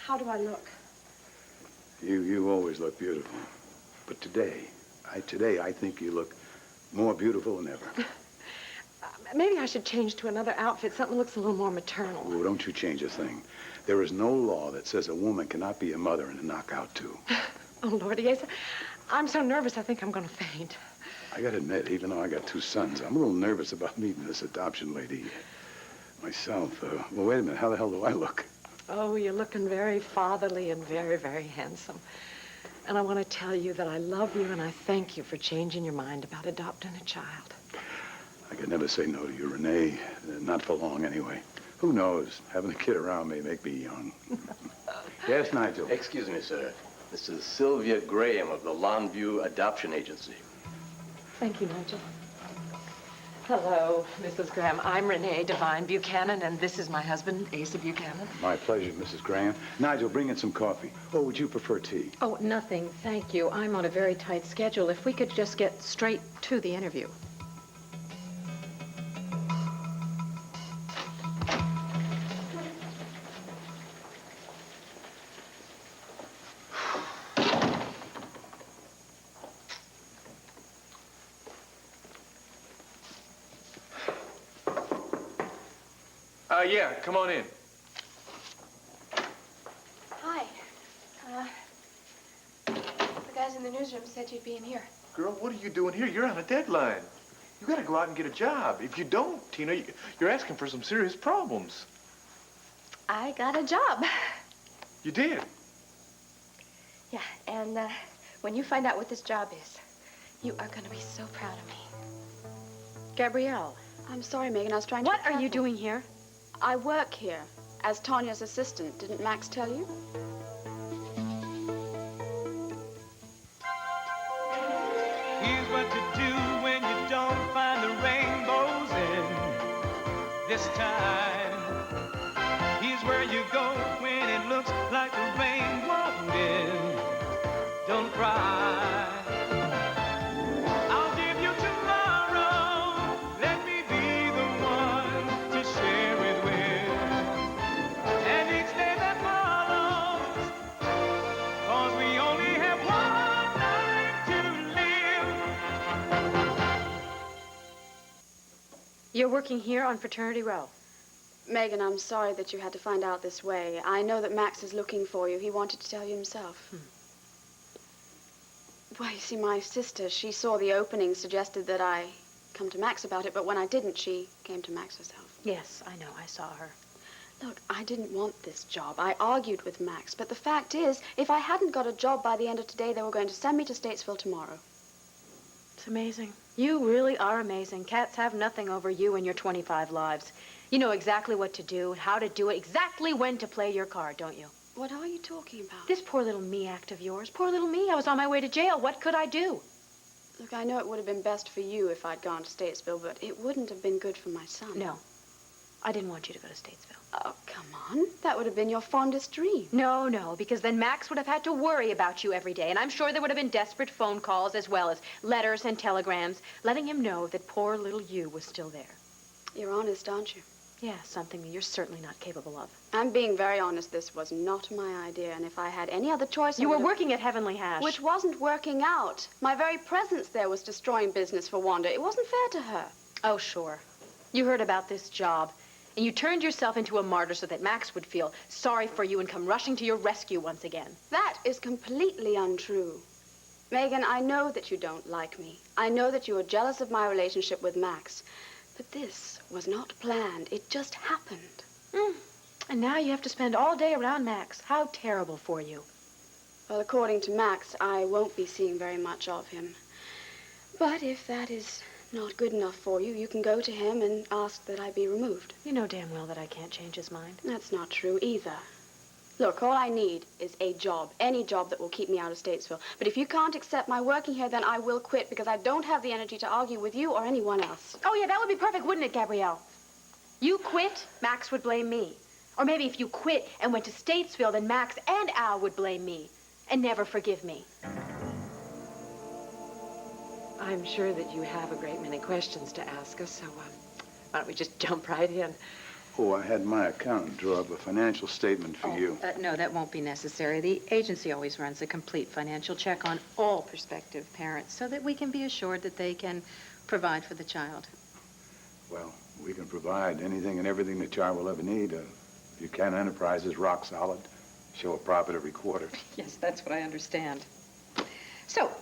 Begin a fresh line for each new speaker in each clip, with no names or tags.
How do I look?
You always look beautiful. But today I think you look more beautiful than ever.
Maybe I should change to another outfit, something that looks a little more maternal.
Oh, don't you change a thing. There is no law that says a woman cannot be a mother and a knockout, too.
Oh, Lordy, yes. I'm so nervous, I think I'm going to faint.
I gotta admit, even though I got 2 sons, I'm a little nervous about meeting this adoption lady myself. Well, wait a minute. How the hell do I look?
Oh, you're looking very fatherly and very, very handsome. And I want to tell you that I love you and I thank you for changing your mind about adopting a child.
I could never say no to you, Renee. Not for long, anyway. Who knows? Having a kid around may make me young. Yes, Nigel?
Excuse me, sir. This is Sylvia Graham of the Longview Adoption Agency.
Thank you, Nigel. Hello, Mrs. Graham. I'm Renee Devine Buchanan, and this is my husband, Asa Buchanan.
My pleasure, Mrs. Graham. Nigel, bring in some coffee. Or would you prefer tea?
Oh, nothing. Thank you. I'm on a very tight schedule. If we could just get straight to the interview.
Yeah, come on in.
Hi. The guys in the newsroom said you'd be in here.
Girl, what are you doing here? You're on a deadline. You gotta go out and get a job. If you don't, Tina, you're asking for some serious problems.
I got a job.
You did?
Yeah, and when you find out what this job is, you are gonna be so proud of me.
Gabrielle.
I'm sorry, Megan. I was trying to...
What are you doing here?
I work here as Tanya's assistant. Didn't Max tell you?
Here's what to do when you don't find the rainbows in this time. Here's where you go when it looks like the rain won't end. Don't cry. I'll give you tomorrow. Let me be the one to share it with. And each day that follows, 'cause we only have one life to live.
You're working here on Fraternity Row.
Megan, I'm sorry that you had to find out this way. I know that Max is looking for you. He wanted to tell you himself. Well, you see, my sister, she saw the opening, suggested that I come to Max about it, but when I didn't, she came to Max herself.
Yes, I know. I saw her.
Look, I didn't want this job. I argued with Max, but the fact is, if I hadn't got a job by the end of today, they were going to send me to Statesville tomorrow.
It's amazing. You really are amazing. Cats have nothing over you and your 25 lives. You know exactly what to do, how to do it, exactly when to play your card, don't you?
What are you talking about?
This poor little me act of yours. Poor little me. I was on my way to jail. What could I do?
Look, I know it would have been best for you if I'd gone to Statesville, but it wouldn't have been good for my son.
No. I didn't want you to go to Statesville.
Oh, come on. That would have been your fondest dream.
No, because then Max would have had to worry about you every day, and I'm sure there would have been desperate phone calls as well as letters and telegrams letting him know that poor little you was still there.
You're honest, aren't you?
Yeah, something that you're certainly not capable of.
I'm being very honest. This was not my idea, and if I had any other choice...
You were working at Heavenly Hash.
Which wasn't working out. My very presence there was destroying business for Wanda. It wasn't fair to her.
Oh, sure. You heard about this job, and you turned yourself into a martyr so that Max would feel sorry for you and come rushing to your rescue once again.
That is completely untrue. Megan, I know that you don't like me. I know that you are jealous of my relationship with Max. But this was not planned. It just happened.
And now you have to spend all day around Max. How terrible for you.
Well, according to Max, I won't be seeing very much of him. But if that is not good enough for you, you can go to him and ask that I be removed.
You know damn well that I can't change his mind.
That's not true either. Look, all I need is a job, any job that will keep me out of Statesville. But if you can't accept my working here, then I will quit because I don't have the energy to argue with you or anyone else.
Oh, yeah, that would be perfect, wouldn't it, Gabrielle? You quit, Max would blame me. Or maybe if you quit and went to Statesville, then Max and Al would blame me and never forgive me.
I'm sure that you have a great many questions to ask us, so why don't we just jump right in?
Oh, I had my accountant draw up a financial statement for you.
No, that won't be necessary. The agency always runs a complete financial check on all prospective parents so that we can be assured that they can provide for the child.
Well, we can provide anything and everything the child will ever need. Buchanan Enterprise is rock solid. Show a profit every quarter.
Yes, that's what I understand. So,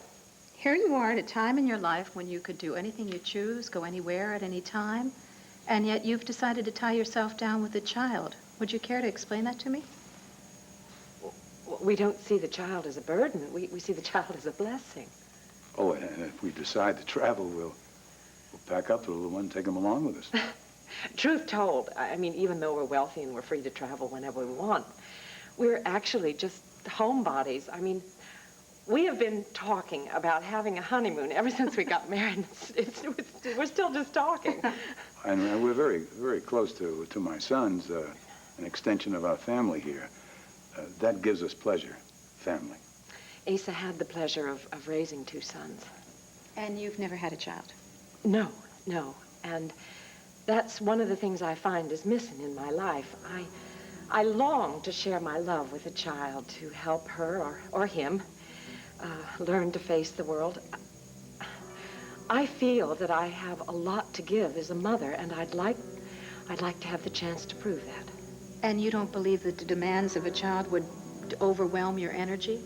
here you are at a time in your life when you could do anything you choose, go anywhere at any time, and yet you've decided to tie yourself down with a child. Would you care to explain that to me?
We don't see the child as a burden. We see the child as a blessing.
Oh, and if we decide to travel, we'll pack up the little one and take him along with us.
Truth told, I mean, even though we're wealthy and we're free to travel whenever we want, we're actually just homebodies. I mean, we have been talking about having a honeymoon ever since we got married. We're still just talking.
And we're very, very close to my sons, an extension of our family here. That gives us pleasure, family.
Asa had the pleasure of raising 2 sons.
And you've never had a child?
No, no. And that's one of the things I find is missing in my life. I long to share my love with a child, to help her or him learn to face the world. I feel that I have a lot to give as a mother, and I'd like to have the chance to prove that.
And you don't believe that the demands of a child would overwhelm your energy?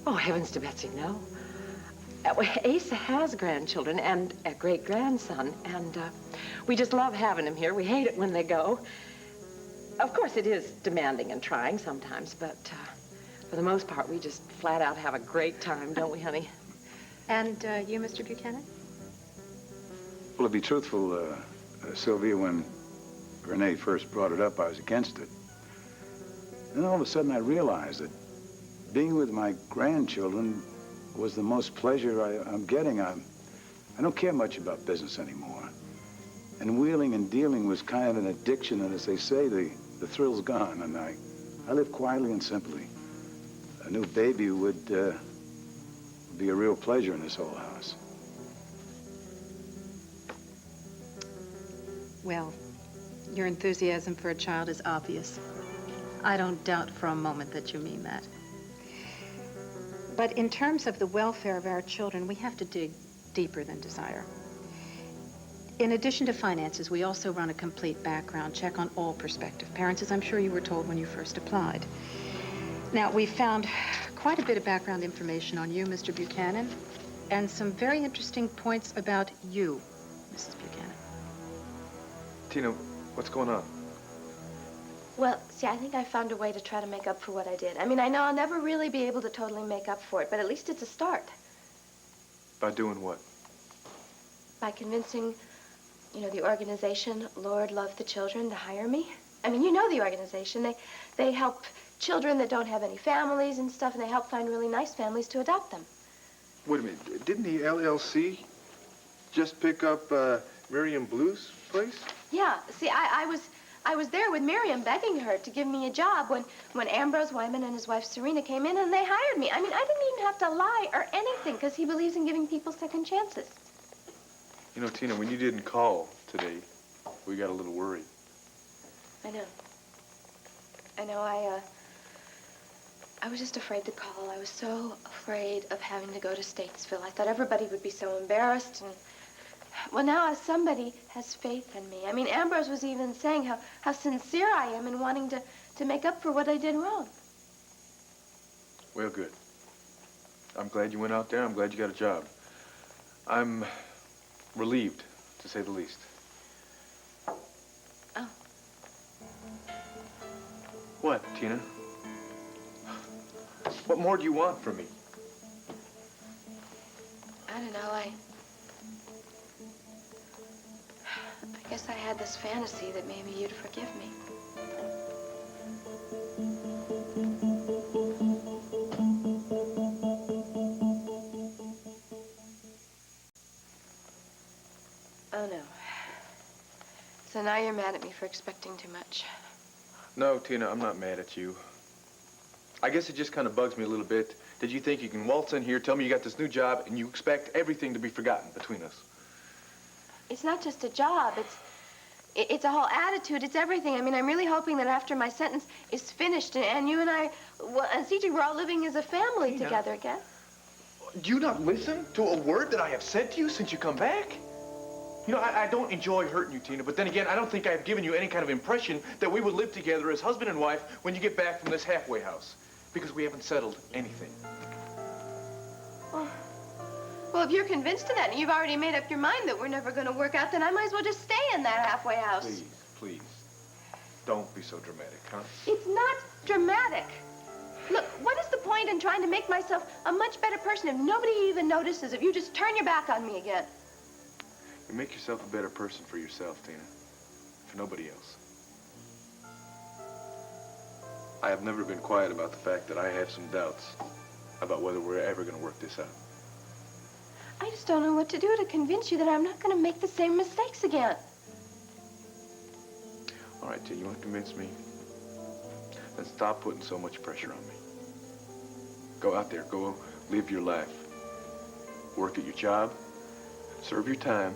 Oh, heavens to Betsy, no. Asa has grandchildren and a great-grandson, and we just love having him here. We hate it when they go. Of course, it is demanding and trying sometimes, but for the most part, we just flat out have a great time, don't we, honey?
And you, Mr. Buchanan?
Well, to be truthful, Sylvia, when Renee first brought it up, I was against it. Then all of a sudden, I realized that being with my grandchildren was the most pleasure I'm getting. I don't care much about business anymore. And wheeling and dealing was kind of an addiction, and as they say, the thrill's gone, and I live quietly and simply. A new baby would be a real pleasure in this whole house.
Well, your enthusiasm for a child is obvious. I don't doubt for a moment that you mean that. But in terms of the welfare of our children, we have to dig deeper than desire. In addition to finances, we also run a complete background check on all prospective parents, as I'm sure you were told when you first applied. Now, we found quite a bit of background information on you, Mr. Buchanan, and some very interesting points about you, Mrs. Buchanan.
Tina, what's going on?
Well, see, I think I found a way to try to make up for what I did. I mean, I know I'll never really be able to totally make up for it, but at least it's a start.
By doing what?
By convincing, the organization, Lord Love the Children, to hire me. I mean, you know the organization. They help children that don't have any families and stuff, and they help find really nice families to adopt them.
Wait a minute. Didn't the LLC just pick up Miriam Blue's place?
Yeah. See, I was there with Miriam begging her to give me a job when Ambrose Wyman and his wife Serena came in and they hired me. I mean, I didn't even have to lie or anything because he believes in giving people second chances.
You know, Tina, when you didn't call today, we got a little worried.
I know. I was just afraid to call. I was so afraid of having to go to Statesville. I thought everybody would be so embarrassed. And, well, now somebody has faith in me. I mean, Ambrose was even saying how sincere I am in wanting to make up for what I did wrong.
Well, good. I'm glad you went out there. I'm glad you got a job. I'm relieved, to say the least.
Oh.
What, Tina? What more do you want from me?
I don't know. I guess I had this fantasy that maybe you'd forgive me. Oh, no. So now you're mad at me for expecting too much.
No, Tina, I'm not mad at you. I guess it just kind of bugs me a little bit that you think you can waltz in here, tell me you got this new job, and you expect everything to be forgotten between us.
It's not just a job. It's a whole attitude. It's everything. I mean, I'm really hoping that after my sentence is finished and you and I, well, and CJ, we're all living as a family together again.
Do you not listen to a word that I have said to you since you come back? You know, I don't enjoy hurting you, Tina, but then again, I don't think I've given you any kind of impression that we would live together as husband and wife when you get back from this halfway house, because we haven't settled anything.
Well, if you're convinced of that and you've already made up your mind that we're never going to work out, then I might as well just stay in that halfway house.
Please, please, don't be so dramatic, huh?
It's not dramatic. Look, what is the point in trying to make myself a much better person if nobody even notices, if you just turn your back on me again?
You make yourself a better person for yourself, Tina, for nobody else. I have never been quiet about the fact that I have some doubts about whether we're ever going to work this out.
I just don't know what to do to convince you that I'm not going to make the same mistakes again.
All right, Tina, you want to convince me? Then stop putting so much pressure on me. Go out there, go live your life. Work at your job, serve your time,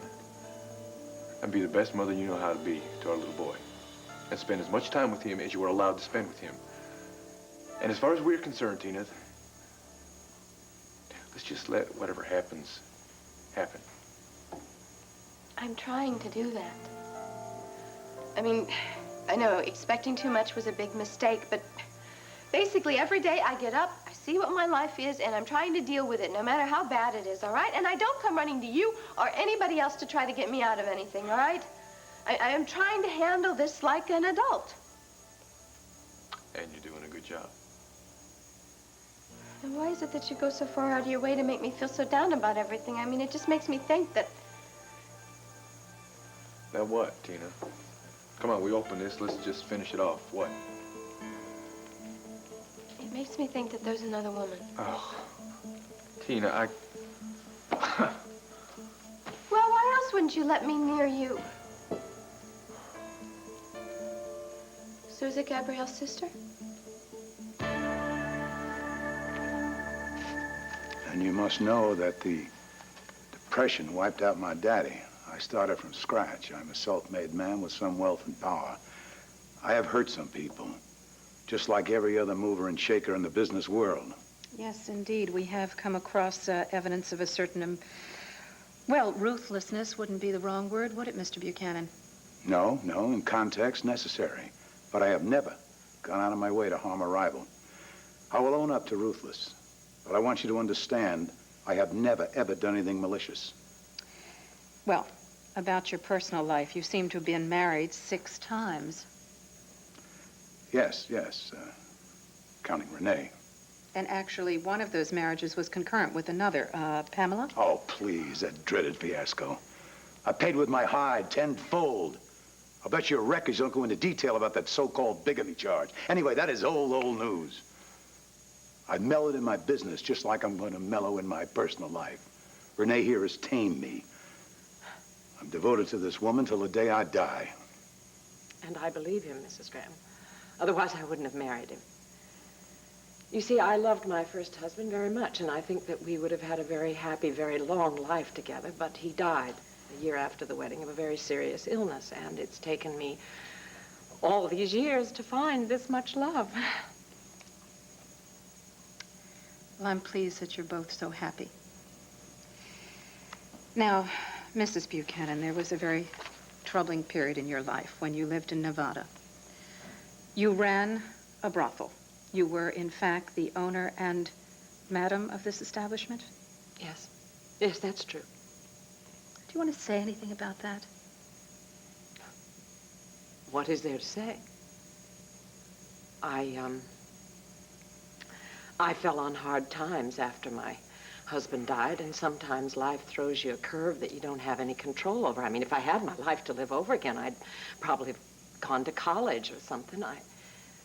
and be the best mother you know how to be to our little boy. And spend as much time with him as you are allowed to spend with him. And as far as we're concerned, Tina, let's just let whatever happens, happen.
I'm trying to do that. I mean, I know expecting too much was a big mistake, but basically every day I get up, I see what my life is, and I'm trying to deal with it, no matter how bad it is, all right? And I don't come running to you or anybody else to try to get me out of anything, all right? I am trying to handle this like an adult.
And you're doing a good job.
And why is it that you go so far out of your way to make me feel so down about everything? I mean, it just makes me think that...
Now what, Tina? Come on, we open this. Let's just finish it off. What?
It makes me think that there's another woman.
Oh, Tina, I...
Well, why else wouldn't you let me near you? Susie Gabrielle's sister?
And you must know that the Depression wiped out my daddy. I started from scratch. I'm a self-made man with some wealth and power. I have hurt some people, just like every other mover and shaker in the business world.
Yes, indeed. We have come across evidence of a certain, well, ruthlessness wouldn't be the wrong word, would it, Mr. Buchanan?
No, in context, necessary. But I have never gone out of my way to harm a rival. I will own up to ruthless. But I want you to understand, I have never, ever done anything malicious.
Well, about your personal life, you seem to have been married 6 times.
Yes, counting Renee.
And actually, one of those marriages was concurrent with another, Pamela?
Oh, please, that dreaded fiasco. I paid with my hide tenfold. I'll bet your records don't go into detail about that so-called bigamy charge. Anyway, that is old news. I've mellowed in my business just like I'm going to mellow in my personal life. Renee here has tamed me. I'm devoted to this woman till the day I die.
And I believe him, Mrs. Graham. Otherwise, I wouldn't have married him. You see, I loved my first husband very much, and I think that we would have had a very happy, very long life together, but he died a year after the wedding of a very serious illness, and it's taken me all these years to find this much love.
Well, I'm pleased that you're both so happy. Now, Mrs. Buchanan, there was a very troubling period in your life when you lived in Nevada. You ran a brothel. You were, in fact, the owner and madam of this establishment?
Yes. Yes, that's true.
Do you want to say anything about that?
What is there to say? I fell on hard times after my husband died, and sometimes life throws you a curve that you don't have any control over. I mean, if I had my life to live over again, I'd probably have gone to college or something.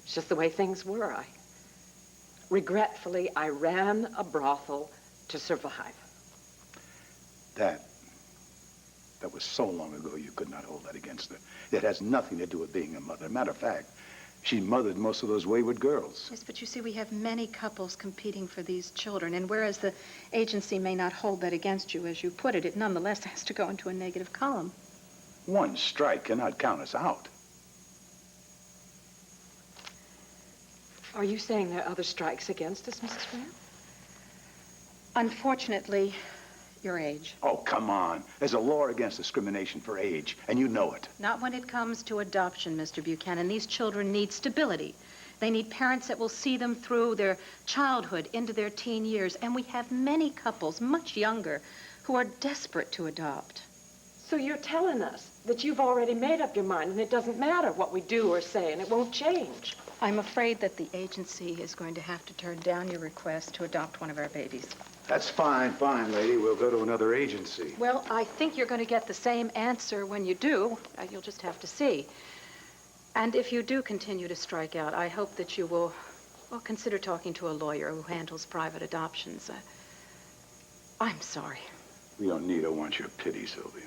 It's just the way things were. Regretfully, I ran a brothel to survive.
That was so long ago you could not hold that against her. It has nothing to do with being a mother. Matter of fact, she mothered most of those wayward girls.
Yes, but you see, we have many couples competing for these children, and whereas the agency may not hold that against you, as you put it, it nonetheless has to go into a negative column.
One strike cannot count us out.
Are you saying there are other strikes against us, Mrs. Graham?
Unfortunately, your age.
Oh, come on. There's a law against discrimination for age, and you know it.
Not when it comes to adoption, Mr. Buchanan. These children need stability. They need parents that will see them through their childhood into their teen years. And we have many couples, much younger, who are desperate to adopt.
So you're telling us that you've already made up your mind and it doesn't matter what we do or say and it won't change.
I'm afraid that the agency is going to have to turn down your request to adopt one of our babies.
That's fine, lady. We'll go to another agency.
Well, I think you're going to get the same answer when you do. You'll just have to see. And if you do continue to strike out, I hope that you will, well, consider talking to a lawyer who handles private adoptions. I'm sorry.
We don't need or want your pity, Sylvia.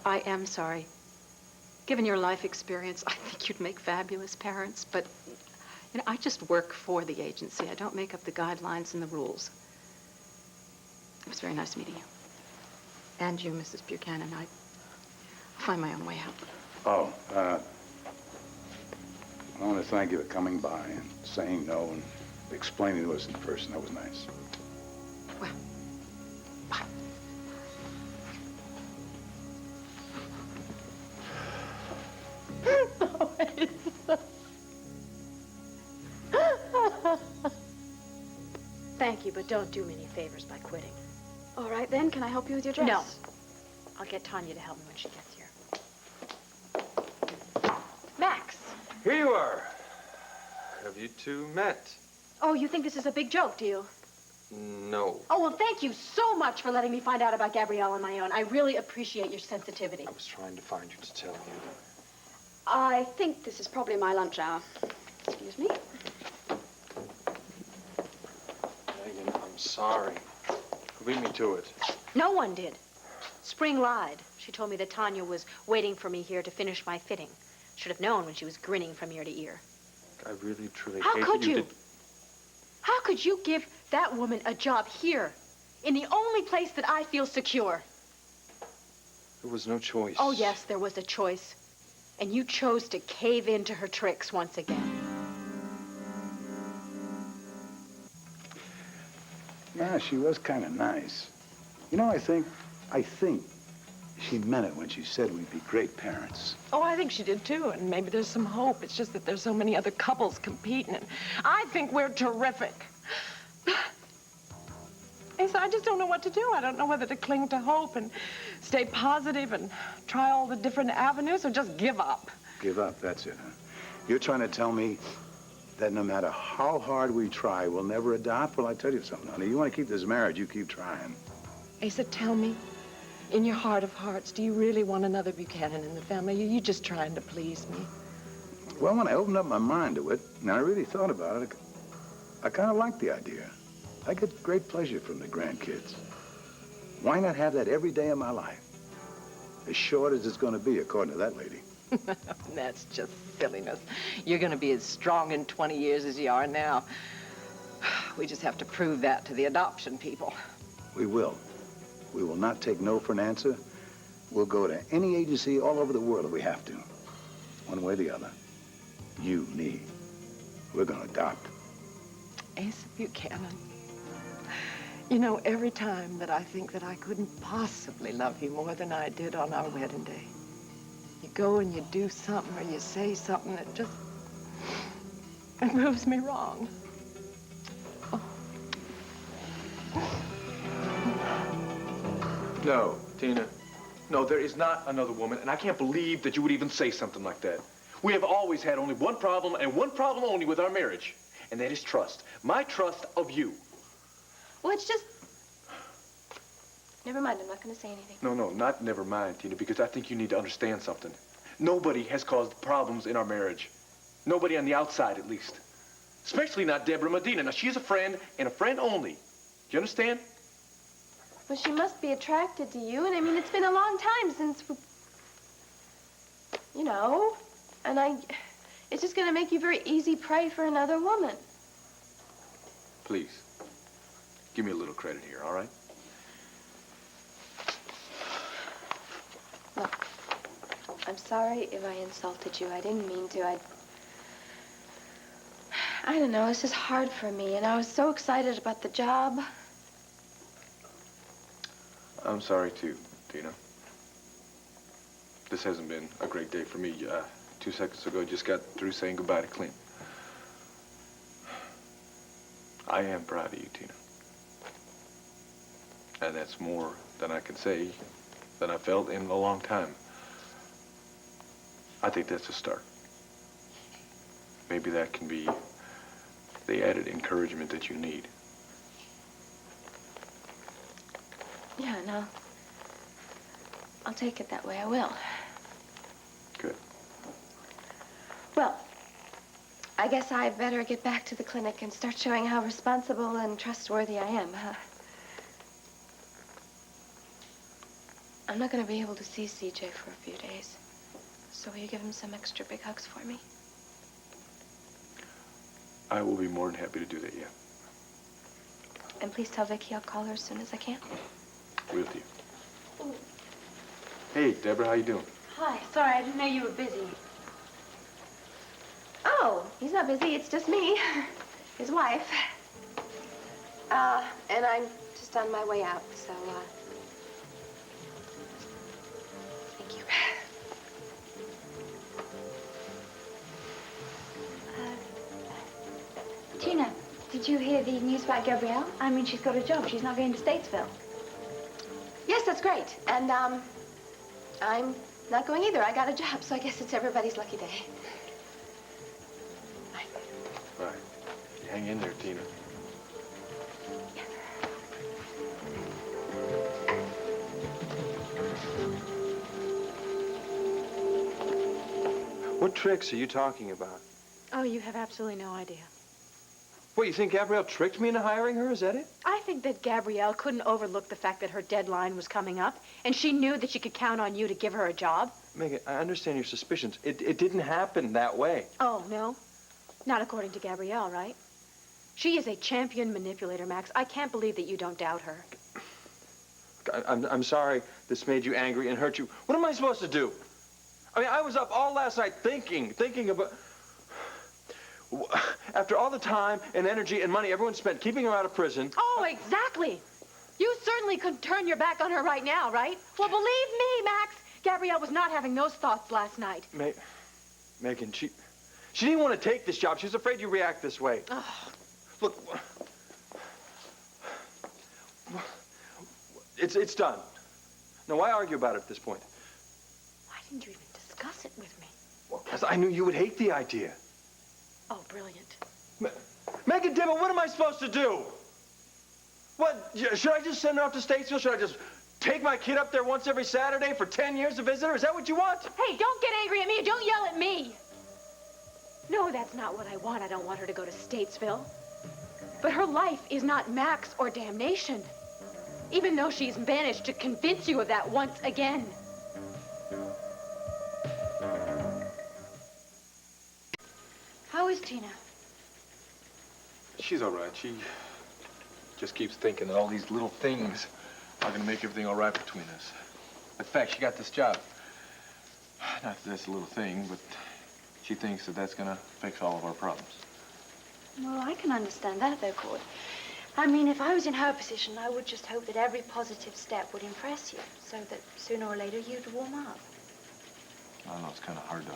I am sorry. Given your life experience, I think you'd make fabulous parents, but, you know, I just work for the agency. I don't make up the guidelines and the rules. It was very nice meeting you. And you, Mrs. Buchanan. I'll find my own way out.
Oh, I want to thank you for coming by and saying no and explaining to us in person. That was nice.
Well, bye. Thank you, but don't do me any favors by quitting.
All right, then. Can I help you with your dress?
No. I'll get Tanya to help me when she gets here. Max!
Here you are. Have you two met?
Oh, you think this is a big joke, do you?
No.
Oh, well, thank you so much for letting me find out about Gabrielle on my own. I really appreciate your sensitivity.
I was trying to find you to tell you.
I think this is probably my lunch hour. Excuse me.
Megan, I'm sorry. Who beat me to it?
No one did. Spring lied. She told me that Tanya was waiting for me here to finish my fitting. Should have known when she was grinning from ear to ear.
I really, truly
How
hate
could
that you
you?
did...
How could you give that woman a job here, in the only place that I feel secure?
There was no choice.
Oh, yes, there was a choice. And you chose to cave into her tricks once again.
Yeah, she was kind of nice. You know, I think she meant it when she said we'd be great parents.
Oh, I think she did too, and maybe there's some hope. It's just that there's so many other couples competing, and I think we're terrific. Asa, I just don't know what to do. I don't know whether to cling to hope and stay positive and try all the different avenues or just give up.
Give up, that's it, huh? You're trying to tell me that no matter how hard we try, we'll never adopt? Well, I tell you something, honey. You want to keep this marriage, you keep trying.
Asa, tell me, in your heart of hearts, do you really want another Buchanan in the family? Are you just trying to please me?
Well, when I opened up my mind to it, and I really thought about it, I kind of liked the idea. I get great pleasure from the grandkids. Why not have that every day of my life? As short as it's going to be, according to that lady.
That's just silliness. You're going to be as strong in 20 years as you are now. We just have to prove that to the adoption people.
We will. We will not take no for an answer. We'll go to any agency all over the world if we have to. One way or the other. You, me. We're going to adopt.
Asa Buchanan. You know, every time that I think that I couldn't possibly love you more than I did on our wedding day, you go and you do something or you say something that just it proves me wrong. Oh.
No, Tina. No, there is not another woman, and I can't believe that you would even say something like that. We have always had only one problem, and one problem only with our marriage, and that is trust. My trust of you.
Well, it's just... Never mind, I'm not going to say anything.
No, not never mind, Tina, because I think you need to understand something. Nobody has caused problems in our marriage. Nobody on the outside, at least. Especially not Deborah Medina. Now, she's a friend, and a friend only. Do you understand?
Well, she must be attracted to you, and I mean, it's been a long time since we... You know, and it's just going to make you very easy prey for another woman.
Please, give me a little credit here, all right?
Look, I'm sorry if I insulted you. I didn't mean to. I don't know. It's just hard for me, and I was so excited about the job.
I'm sorry, too, Tina. This hasn't been a great day for me. 2 seconds ago, I just got through saying goodbye to Clint. I am proud of you, Tina. And that's more than I can say than I felt in a long time. I think that's a start. Maybe that can be the added encouragement that you need.
Yeah, no. I'll take it that way. I will.
Good.
Well, I guess I better get back to the clinic and start showing how responsible and trustworthy I am, huh? I'm not going to be able to see CJ for a few days. So will you give him some extra big hugs for me?
I will be more than happy to do that, yeah.
And please tell Vicki I'll call her as soon as I can.
Will do. Hey, Deborah, how you doing?
Hi, sorry, I didn't know you were busy.
Oh, he's not busy. It's just me, his wife. And I'm just on my way out, so, thank you.
Tina, did you hear the news about Gabrielle? I mean, she's got a job. She's not going to Statesville.
Yes, that's great. And, I'm not going either. I got a job, so I guess it's everybody's lucky day. Bye.
Bye. Hang in there, Tina.
What tricks are you talking about?
Oh, you have absolutely no idea.
What, you think Gabrielle tricked me into hiring her? Is that it?
I think that Gabrielle couldn't overlook the fact that her deadline was coming up, and she knew that she could count on you to give her a job.
Megan, I understand your suspicions. It didn't happen that way.
Oh, no? Not according to Gabrielle, right? She is a champion manipulator, Max. I can't believe that you don't doubt her.
I'm sorry this made you angry and hurt you. What am I supposed to do? I mean, I was up all last night thinking about... After all the time and energy and money everyone spent keeping her out of prison...
Oh, exactly. You certainly couldn't turn your back on her right now, right? Well, believe me, Max, Gabrielle was not having those thoughts last night.
Megan, she didn't want to take this job. She was afraid you'd react this way.
Oh.
Look, it's done. Now, why argue about it at this point?
Why didn't you even discuss it with me?
Well, because I knew you would hate the idea.
Oh, brilliant.
Megan Dibble, what am I supposed to do? What, should I just send her off to Statesville? Should I just take my kid up there once every Saturday for 10 years to visit her? Is that what you want?
Hey, don't get angry at me. Don't yell at me. No, that's not what I want. I don't want her to go to Statesville. But her life is not Max or damnation. Even though she's managed to convince you of that once again.
How is Tina?
She's all right. She just keeps thinking that all these little things are going to make everything all right between us. In fact, she got this job. Not that that's a little thing, but she thinks that that's going to fix all of our problems.
Well, I can understand that, though, Cord. I mean, if I was in her position, I would just hope that every positive step would impress you, so that sooner or later you'd warm up.
I know it's kind of hard to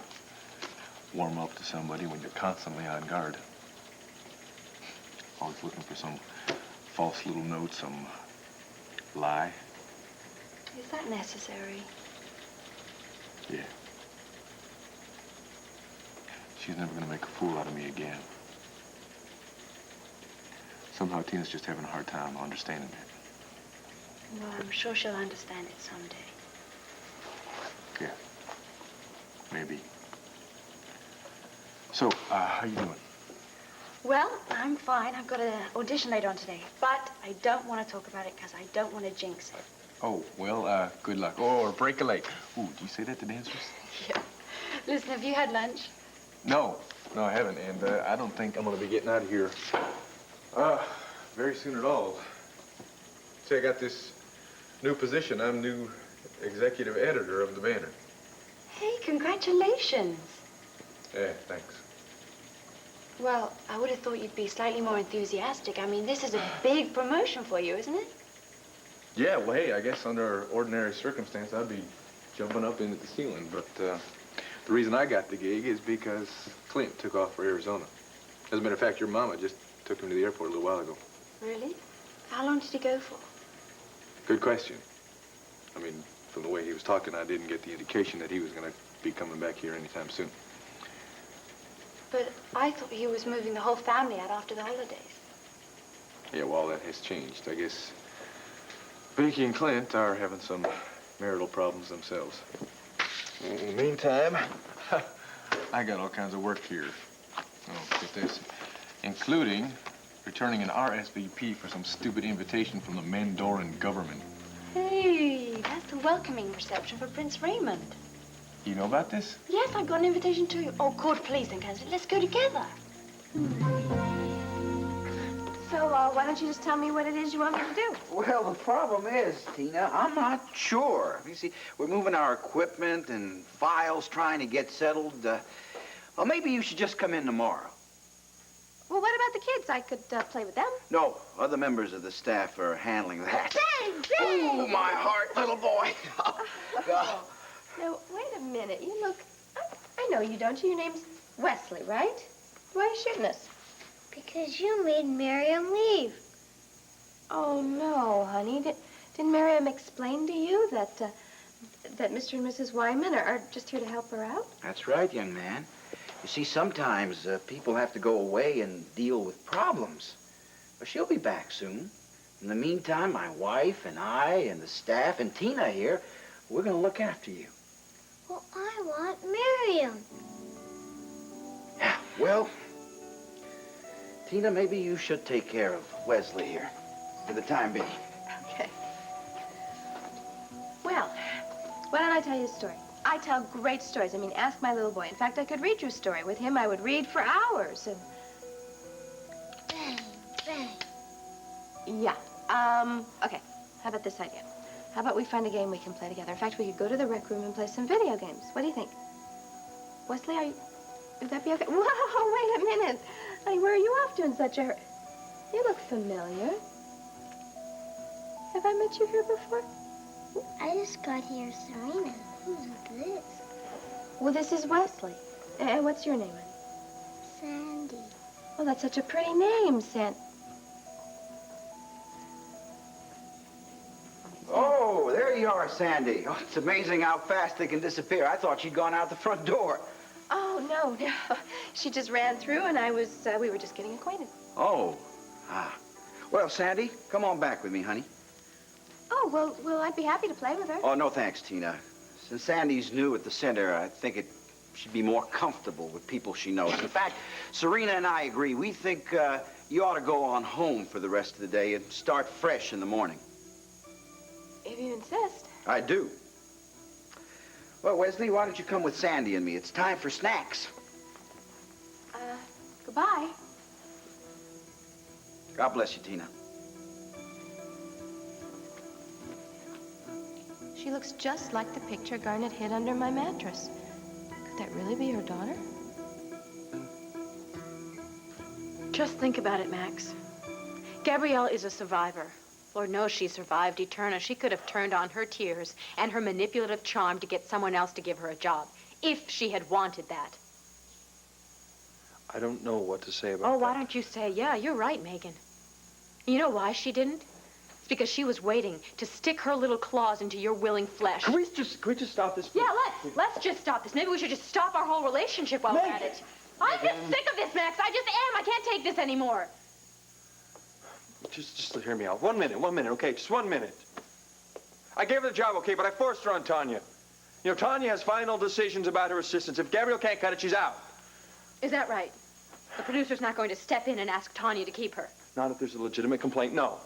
warm up to somebody when you're constantly on guard. Always looking for some false little note, some lie.
Is that necessary?
Yeah. She's never going to make a fool out of me again. Somehow Tina's just having a hard time understanding it.
Well, I'm sure she'll understand it someday.
Yeah. Maybe. So, how you doing?
Well, I'm fine. I've got an audition later on today. But I don't want to talk about it because I don't want to jinx it.
Oh, well, good luck. Oh, or break a leg. Ooh, do you say that to dancers?
Yeah. Listen, have you had lunch?
No, I haven't. And I don't think I'm going to be getting out of here very soon at all. See, I got this new position. I'm new executive editor of the Banner.
Hey, congratulations.
Yeah, thanks.
Well, I would have thought you'd be slightly more enthusiastic. I mean, this is a big promotion for you, isn't it?
Yeah, well, hey, I guess under ordinary circumstance, I'd be jumping up into the ceiling. But the reason I got the gig is because Clint took off for Arizona. As a matter of fact, your mama just took him to the airport a little while ago.
Really? How long did he go for?
Good question. I mean, from the way he was talking, I didn't get the indication that he was going to be coming back here anytime soon.
But I thought he was moving the whole family out after the holidays.
Yeah, well, all that has changed. I guess Pinky and Clint are having some marital problems themselves. In the meantime, I got all kinds of work here. Oh, get this. Including returning an RSVP for some stupid invitation from the Mandoran government.
Hey, that's the welcoming reception for Prince Raymond.
You know about this?
Yes, I got an invitation too. Oh, Cord, please don't cancel it. Let's go together.
So, why don't you just tell me what it is you want me to do?
Well, the problem is, Tina, I'm not sure. You see, we're moving our equipment and files, trying to get settled. Well, maybe you should just come in tomorrow.
Well, what about the kids? I could play with them.
No, other members of the staff are handling that.
Bang! Bang!
Oh, my heart, little boy.
Now, wait a minute. You look... I know you, don't you? Your name's Wesley, right? Why are you shooting us?
Because you made Miriam leave.
Oh, no, honey. Didn't Miriam explain to you that Mr. and Mrs. Wyman are just here to help her out?
That's right, young man. You see, sometimes people have to go away and deal with problems. But she'll be back soon. In the meantime, my wife and I and the staff and Tina here, we're going to look after you.
Well, I want Miriam.
Yeah, well, Tina, maybe you should take care of Wesley here for the time being.
Okay. Well, why don't I tell you a story? I tell great stories. I mean, ask my little boy. In fact, I could read you a story. With him, I would read for hours. And...
Bang, bang.
Yeah. Okay. How about this idea? How about we find a game we can play together? In fact, we could go to the rec room and play some video games. What do you think? Wesley, would that be okay? Whoa, wait a minute. Honey, where are you off to in such a hurry? You look familiar. Have I met you here before?
I just got here, Serena. Who's this?
Well, this is Wesley. And what's your name, honey?
Sandy.
Oh, that's such a pretty name,
Oh, there you are, Sandy. Oh, it's amazing how fast they can disappear. I thought she'd gone out the front door.
Oh, no. She just ran through, and we were just getting acquainted.
Oh. Well, Sandy, come on back with me, honey.
Oh, well, I'd be happy to play with her.
Oh, no thanks, Tina. Since Sandy's new at the center, I think she'd be more comfortable with people she knows. In fact, Serena and I agree. We think you ought to go on home for the rest of the day and start fresh in the morning.
If you insist.
I do. Well, Wesley, why don't you come with Sandy and me? It's time for snacks.
Goodbye.
God bless you, Tina.
She looks just like the picture Garnet hid under my mattress. Could that really be her daughter?
Just think about it, Max. Gabrielle is a survivor. Lord knows she survived Eterna. She could have turned on her tears and her manipulative charm to get someone else to give her a job, if she had wanted that.
I don't know what to say about that.
Oh, why don't you say, yeah, you're right, Megan. You know why she didn't? It's because she was waiting to stick her little claws into your willing flesh.
Can we just stop this?
Yeah, let's just stop this. Maybe we should just stop our whole relationship while we're at it. I'm just sick of this, Max. I just am. I can't take this anymore.
Just hear me out. 1 minute, okay? Just 1 minute. I gave her the job, okay, but I forced her on Tanya. You know, Tanya has final decisions about her assistants. If Gabrielle can't cut it, she's out.
Is that right? The producer's not going to step in and ask Tanya to keep her.
Not if there's a legitimate complaint, no.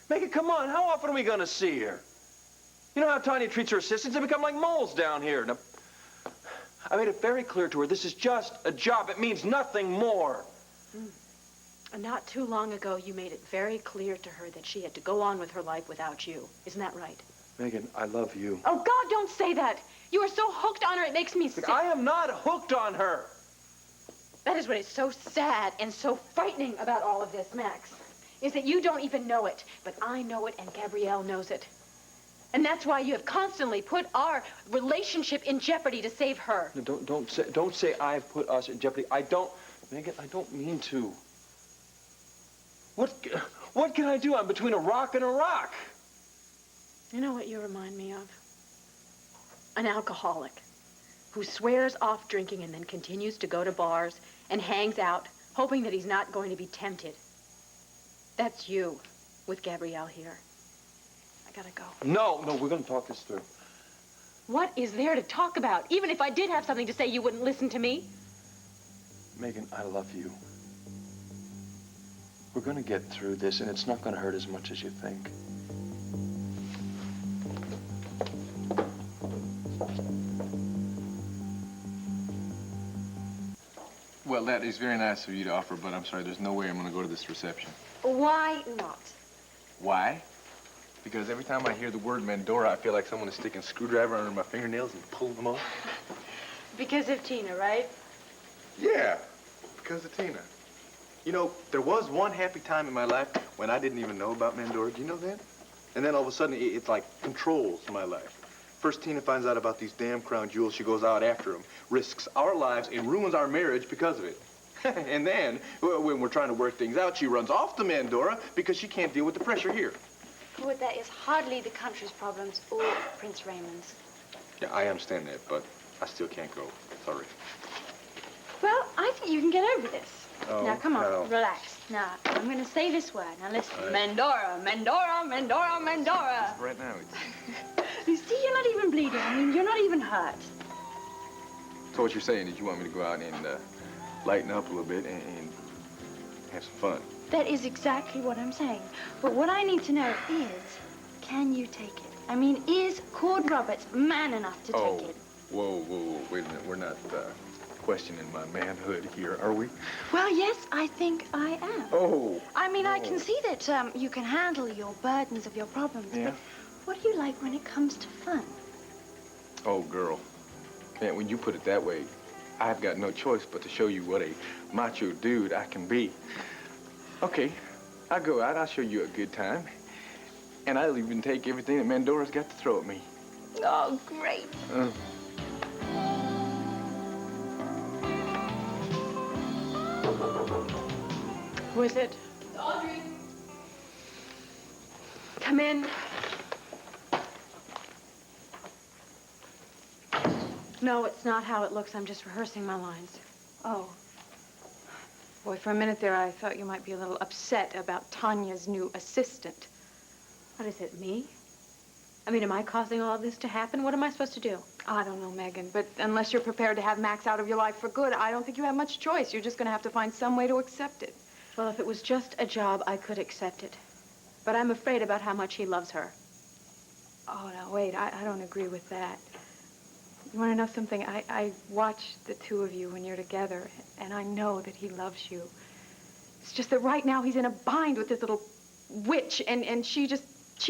Megan, come on. How often are we going to see her? You know how Tanya treats her assistants? They become like moles down here. Now, I made it very clear to her, this is just a job. It means nothing more.
And not too long ago, you made it very clear to her that she had to go on with her life without you. Isn't that right?
Megan, I love you.
Oh, God, don't say that. You are so hooked on her, it makes me sick.
I am not hooked on her.
That is what is so sad and so frightening about all of this, Max, is that you don't even know it, but I know it and Gabrielle knows it. And that's why you have constantly put our relationship in jeopardy to save her.
No, don't say I've put us in jeopardy. Megan, I don't mean to. What can I do? I'm between a rock and a rock.
You know what you remind me of? An alcoholic who swears off drinking and then continues to go to bars and hangs out, hoping that he's not going to be tempted. That's you with Gabrielle here. I gotta go.
No, we're gonna talk this through.
What is there to talk about? Even if I did have something to say, you wouldn't listen to me.
Megan, I love you. We're gonna get through this, and it's not gonna hurt as much as you think.
Well, that is very nice of you to offer, but I'm sorry, there's no way I'm going to go to this reception.
Why not?
Why? Because every time I hear the word Mandora, I feel like someone is sticking a screwdriver under my fingernails and pulling them off.
Because of Tina, right?
Yeah, because of Tina. You know, there was one happy time in my life when I didn't even know about Mandora. Do you know that? And then all of a sudden, it's like controls my life. First, Tina finds out about these damn crown jewels. She goes out after them, risks our lives, and ruins our marriage because of it. And then, when we're trying to work things out, she runs off to Mandora because she can't deal with the pressure here.
Lord, that is hardly the country's problems or Prince Raymond's.
Yeah, I understand that, but I still can't go. Sorry.
Well, I think you can get over this.
Oh,
now, come on,
no.
relax. Now, I'm going to say this word. Now, listen.
All right.
Mandora, Mandora, Mandora, Mandora.
Right now, it's...
You see, you're not even bleeding. I mean, you're not even hurt.
So what you're saying is you want me to go out and lighten up a little bit and have some fun.
That is exactly what I'm saying. But what I need to know is, can you take it? I mean, is Cord Roberts man enough to take it?
Whoa, wait a minute. We're not questioning my manhood here, are we?
Well, yes, I think I am.
Oh.
I mean, I can see that you can handle your burdens of your problems.
Yeah.
But what do you like when it comes to fun?
Oh, girl. Man, when you put it that way, I've got no choice but to show you what a macho dude I can be. Okay, I'll go out, I'll show you a good time. And I'll even take everything that Mandora's got to throw at me.
Oh, great.
Who is it?
Audrey.
Come in. No, it's not how it looks. I'm just rehearsing my lines.
Oh.
Boy, for a minute there, I thought you might be a little upset about Tanya's new assistant. What is it, me? I mean, am I causing all of this to happen? What am I supposed to do?
I don't know, Megan, but unless you're prepared to have Max out of your life for good, I don't think you have much choice. You're just going to have to find some way to accept it.
Well, if it was just a job, I could accept it. But I'm afraid about how much he loves her.
Oh, no, wait, I don't agree with that. You want to know something? I watch the two of you when you're together, and I know that he loves you. It's just that right now he's in a bind with this little witch, and she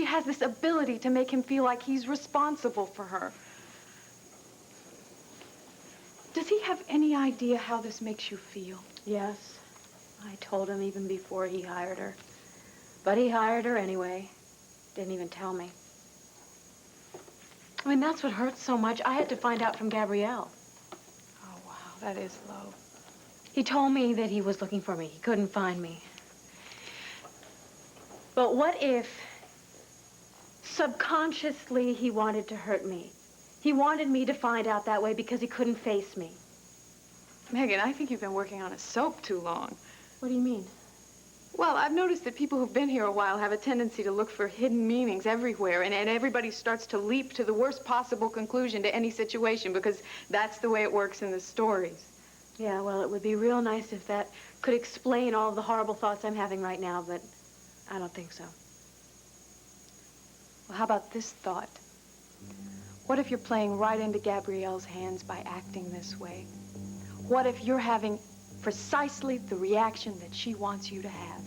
has this ability to make him feel like he's responsible for her. Does he have any idea how this makes you feel?
Yes. I told him even before he hired her. But he hired her anyway. Didn't even tell me. I mean, that's what hurts so much. I had to find out from Gabrielle.
Oh, wow, that is low.
He told me that he was looking for me. He couldn't find me. But what if subconsciously he wanted to hurt me? He wanted me to find out that way because he couldn't face me.
Megan, I think you've been working on a soap too long.
What do you mean?
Well, I've noticed that people who've been here a while have a tendency to look for hidden meanings everywhere, and everybody starts to leap to the worst possible conclusion to any situation because that's the way it works in the stories.
Yeah, well, it would be real nice if that could explain all the horrible thoughts I'm having right now, but I don't think so.
Well, how about this thought? What if you're playing right into Gabrielle's hands by acting this way? What if you're having precisely the reaction that she wants you to have?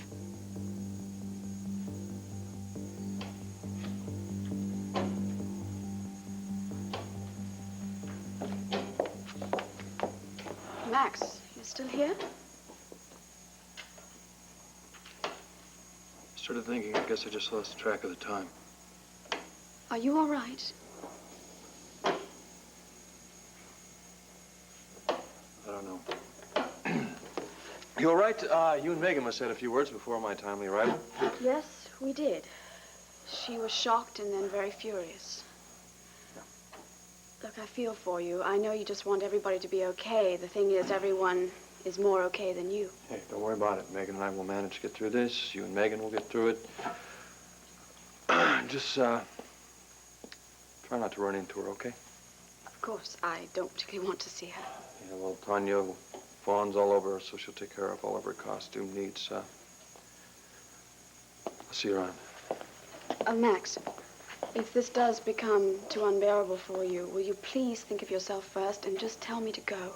Max, you still here?
Started thinking, I guess I just lost track of the time.
Are you all right?
I don't know. You all right? You and Megan must have had a few words before my timely arrival.
Yes, we did. She was shocked and then very furious. Look, I feel for you. I know you just want everybody to be okay. The thing is, everyone is more okay than you.
Hey, don't worry about it. Megan and I will manage to get through this. You and Megan will get through it. Just, try not to run into her, okay?
Of course, I don't particularly want to see her.
Yeah, well, Tanya fawns all over her, so she'll take care of all of her costume needs. I'll see you around.
Max, if this does become too unbearable for you, will you please think of yourself first and just tell me to go?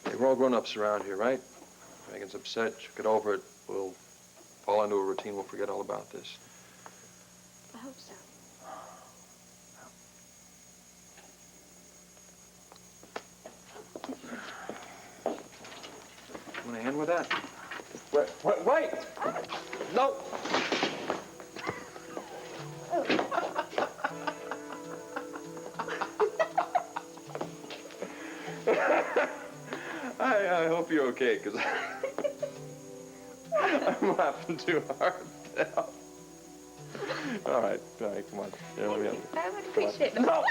Hey, we're all grown-ups around here, right? Megan's upset. She'll get over it. We'll fall into a routine. We'll forget all about this.
I hope so.
Want a hand with that? Wait! No! I hope you're okay, because I'm laughing too hard now. All right, come on. Here, let me help you.
I would appreciate it.
No!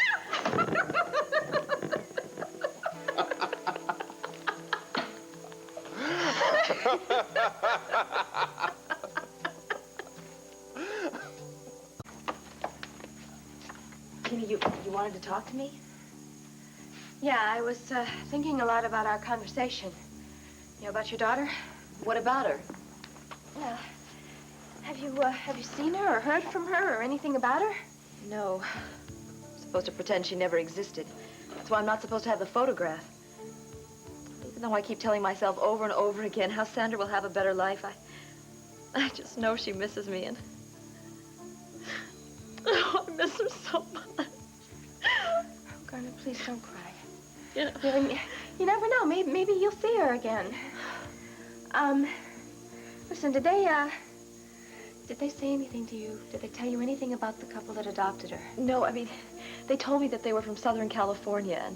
Tina, you wanted to talk to me?
Yeah, I was thinking a lot about our conversation. You know, about your daughter?
What about her?
Well, have you seen her or heard from her or anything about her?
No. I'm supposed to pretend she never existed. That's why I'm not supposed to have the photograph. Even though I keep telling myself over and over again how Sandra will have a better life, I just know she misses me, and oh, I miss her so much.
Oh, Garnet, please don't cry.
You know,
You never know. Maybe you'll see her again. Listen, did they say anything to you? Did they tell you anything about the couple that adopted her?
no, I mean, they told me that they were from Southern California,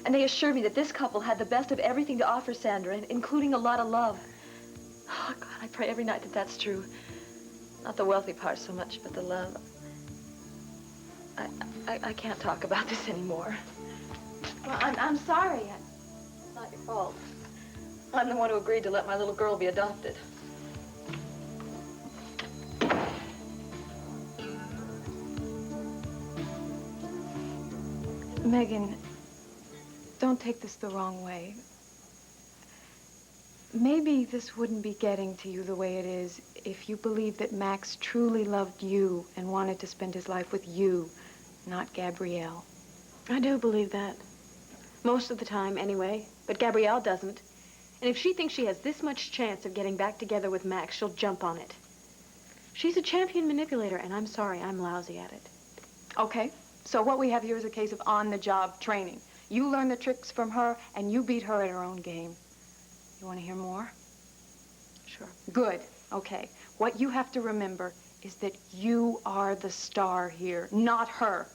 and they assured me that this couple had the best of everything to offer Sandra, including a lot of love. Oh, God, I pray every night that that's true. Not the wealthy part so much, but the love. I can't talk about this anymore.
Well, I'm sorry. It's
not your fault. I'm the one who agreed to let my little girl be adopted.
Megan, don't take this the wrong way. Maybe this wouldn't be getting to you the way it is if you believed that Max truly loved you and wanted to spend his life with you, not Gabrielle.
I do believe that. Most of the time, anyway. But Gabrielle doesn't. And if she thinks she has this much chance of getting back together with Max, she'll jump on it. She's a champion manipulator, and I'm sorry, I'm lousy at it.
Okay, so what we have here is a case of on-the-job training. You learn the tricks from her, and you beat her at her own game. You want to hear more?
Sure.
Good. Okay. What you have to remember is that you are the star here, not her.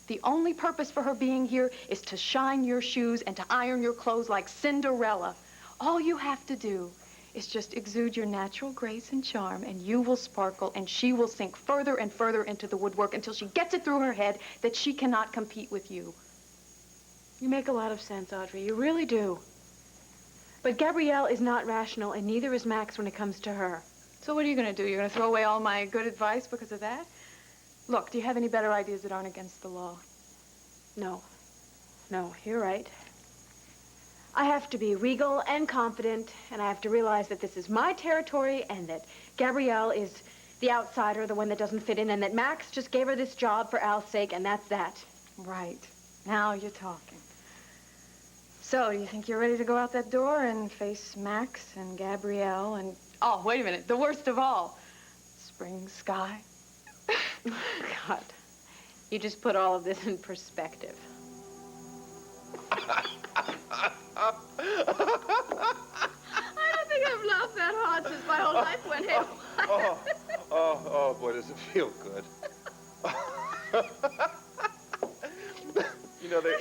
The only purpose for her being here is to shine your shoes and to iron your clothes like Cinderella. All you have to do is just exude your natural grace and charm, and you will sparkle, and she will sink further and further into the woodwork until she gets it through her head that she cannot compete with you.
You make a lot of sense, Audrey. You really do. But Gabrielle is not rational, and neither is Max when it comes to her.
So what are you going to do? You're going to throw away all my good advice because of that? Look, do you have any better ideas that aren't against the law?
No. No, you're right. I have to be regal and confident, and I have to realize that this is my territory and that Gabrielle is the outsider, the one that doesn't fit in, and that Max just gave her this job for Al's sake, and that's that.
Right. Now you're talking. So, do you think you're ready to go out that door and face Max and Gabrielle and... Oh, wait a minute. The worst of all. Spring sky.
God, you just put all of this in perspective.
I don't think I've laughed that hard since my whole life went haywire.
Oh, boy, does it feel good. You know, they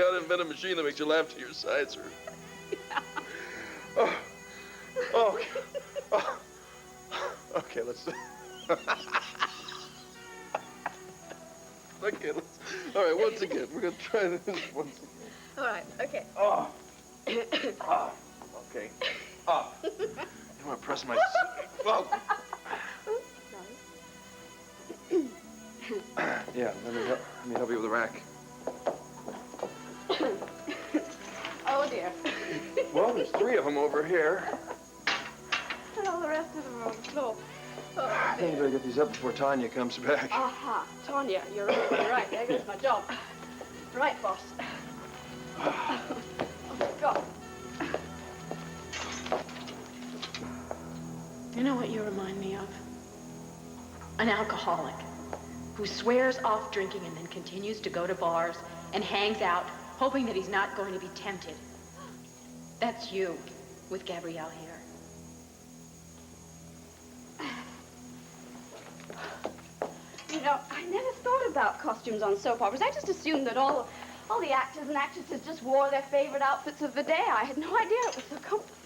ought to invent a machine that makes you laugh till your sides hurt. Oh. Okay, let's... Okay, let's... All right, once again. We're going to try this once again.
All right, okay.
Oh. Okay. You want to press my... Oh. Yeah, let me help you with the rack.
Oh, dear.
Well, there's 3 of them over here.
And all the rest of them are on the floor. Oh,
I think you better get these up before Tanya comes back.
aha. Tanya, you're right. There goes my job. Right, boss. Oh, my God.
You know what you remind me of? An alcoholic who swears off drinking and then continues to go to bars and hangs out, hoping that he's not going to be tempted. That's you with Gabrielle here.
You know, I never thought about costumes on soap operas. I just assumed that all the actors and actresses just wore their favorite outfits of the day. I had no idea it was so complicated.